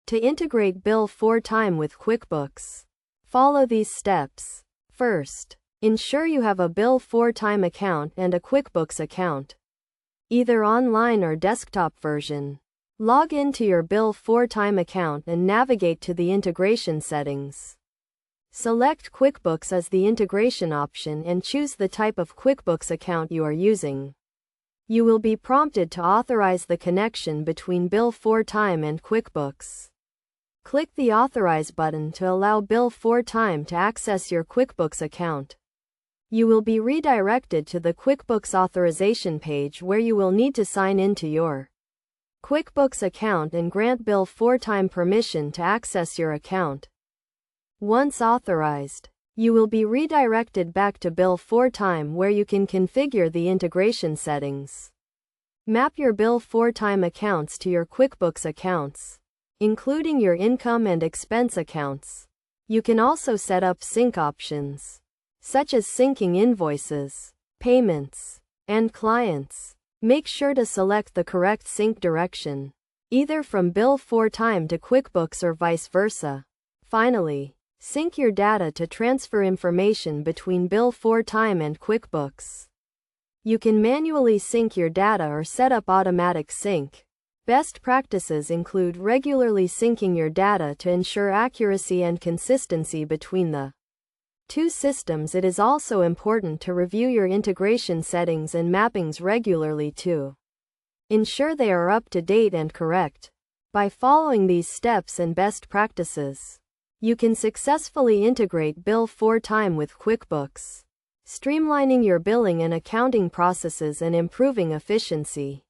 To integrate Bill4Time with QuickBooks, follow these steps. First, ensure you have a Bill4Time account and a QuickBooks account, either online or desktop version. Log into your Bill4Time account and navigate to the integration settings. Select QuickBooks as the integration option and choose the type of QuickBooks account you are using. You will be prompted to authorize the connection between Bill4Time and QuickBooks. Click the Authorize button to allow Bill4Time to access your QuickBooks account. You will be redirected to the QuickBooks authorization page where you will need to sign into your QuickBooks account and grant Bill4Time permission to access your account. Once authorized, you will be redirected back to Bill4Time where you can configure the integration settings. Map your Bill4Time accounts to your QuickBooks accounts, including your income and expense accounts. You can also set up sync options, such as syncing invoices, payments, and clients. Make sure to select the correct sync direction, either from Bill4Time to QuickBooks or vice versa. Finally, sync your data to transfer information between Bill4Time and QuickBooks. You can manually sync your data or set up automatic sync. Best practices include regularly syncing your data to ensure accuracy and consistency between the two systems. It is also important to review your integration settings and mappings regularly to ensure they are up to date and correct. By following these steps and best practices, you can successfully integrate Bill4Time with QuickBooks, streamlining your billing and accounting processes and improving efficiency.